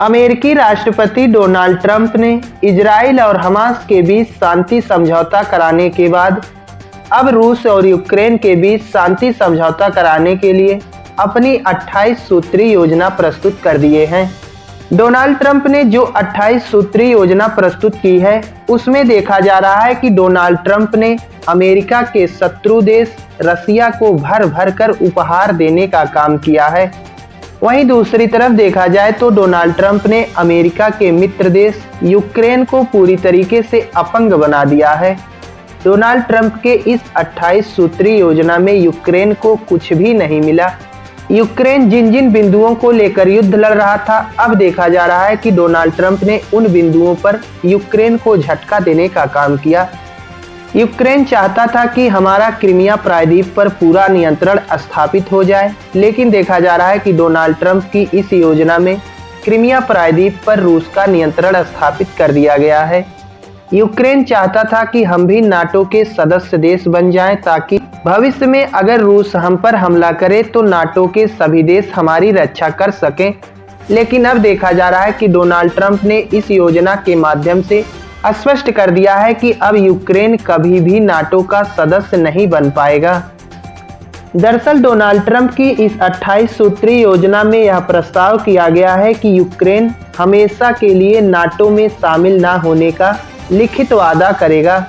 अमेरिकी राष्ट्रपति Donald Trump ने इजराइल और हमास के बीच शांति समझौता कराने के बाद अब रूस और यूक्रेन के बीच शांति समझौता कराने के लिए अपनी 28 सूत्री योजना प्रस्तुत कर दिए हैं। डोनाल्ड ट्रंप ने जो 28 सूत्री योजना प्रस्तुत की है उसमें देखा जा रहा है कि डोनाल्ड ट्रंप ने अमेरिका के शत्रु देश रसिया को भर भर कर उपहार देने का काम किया है। वहीं दूसरी तरफ देखा जाए तो डोनाल्ड ट्रंप ने अमेरिका के मित्र देश यूक्रेन को पूरी तरीके से अपंग बना दिया है। डोनाल्ड ट्रंप के इस 28 सूत्री योजना में यूक्रेन को कुछ भी नहीं मिला। यूक्रेन जिन जिन बिंदुओं को लेकर युद्ध लड़ रहा था, अब देखा जा रहा है कि डोनाल्ड ट्रंप ने उन बिंदुओं पर यूक्रेन को झटका देने का काम किया। यूक्रेन चाहता था कि हमारा क्रीमिया प्रायद्वीप पर पूरा नियंत्रण स्थापित हो जाए, लेकिन देखा जा रहा है कि डोनाल्ड ट्रंप की इस योजना में क्रीमिया प्रायद्वीप पर रूस का नियंत्रण स्थापित कर दिया गया है। यूक्रेन चाहता था कि हम भी नाटो के सदस्य देश बन जाएं, ताकि भविष्य में अगर रूस हम पर हमला करे तो नाटो के सभी देश हमारी रक्षा कर सकें। लेकिन अब देखा जा रहा है कि डोनाल्ड ट्रंप ने इस योजना के माध्यम से स्पष्ट कर दिया है कि अब यूक्रेन कभी भी नाटो का सदस्य नहीं बन पाएगा। दरअसल डोनाल्ड ट्रंप की इस 28 सूत्री योजना में यह प्रस्ताव किया गया है कि यूक्रेन हमेशा के लिए नाटो में शामिल न होने का लिखित वादा करेगा।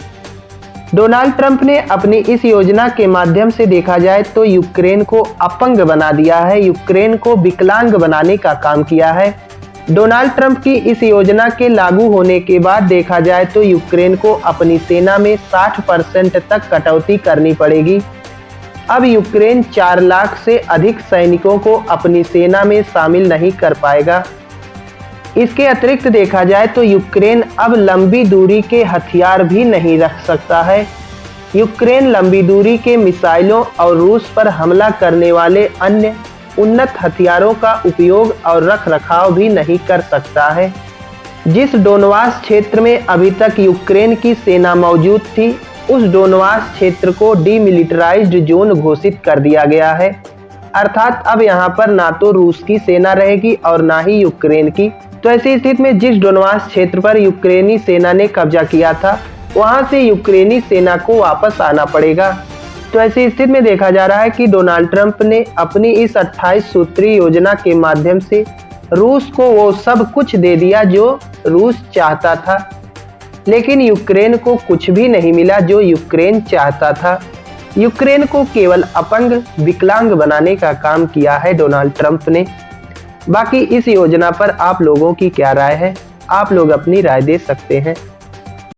डोनाल्ड ट्रंप ने अपनी इस योजना के माध्यम से देखा जाए तो यूक्रेन को अपंग बना दिया है, यूक्रेन को विकलांग बनाने का काम किया है। डोनाल्ड ट्रंप की इस योजना के लागू होने के बाद देखा जाए तो यूक्रेन को अपनी सेना में 60% तक कटौती करनी पड़ेगी। अब यूक्रेन 4 लाख से अधिक सैनिकों को अपनी सेना में शामिल नहीं कर पाएगा। इसके अतिरिक्त देखा जाए तो यूक्रेन अब लंबी दूरी के हथियार भी नहीं रख सकता है। यूक्रेन लंबी दूरी के मिसाइलों और रूस पर हमला करने वाले अन्य उन्नत हथियारों का उपयोग और रखरखाव भी नहीं कर सकता है। जिस डोनबास क्षेत्र में अभी तक यूक्रेन की सेना मौजूद थी, उस डोनबास क्षेत्र को डीमिलिटराइज्ड जोन घोषित कर दिया गया है। अर्थात अब यहाँ पर ना तो रूस की सेना रहेगी और ना ही यूक्रेन की। तो ऐसी स्थिति में जिस डोनबास क्षेत्र पर यूक्रेनी सेना ने कब्जा किया था, वहां से यूक्रेनी सेना को वापस आना पड़ेगा। तो ऐसी स्थिति में देखा जा रहा है कि डोनाल्ड ट्रंप ने अपनी इस 28 सूत्री योजना के माध्यम से रूस को वो सब कुछ दे दिया जो रूस चाहता था, लेकिन यूक्रेन को कुछ भी नहीं मिला जो यूक्रेन चाहता था। यूक्रेन को केवल अपंग विकलांग बनाने का काम किया है डोनाल्ड ट्रंप ने। बाकी इस योजना पर आप लोगों की क्या राय है? आप लोग अपनी राय दे सकते हैं।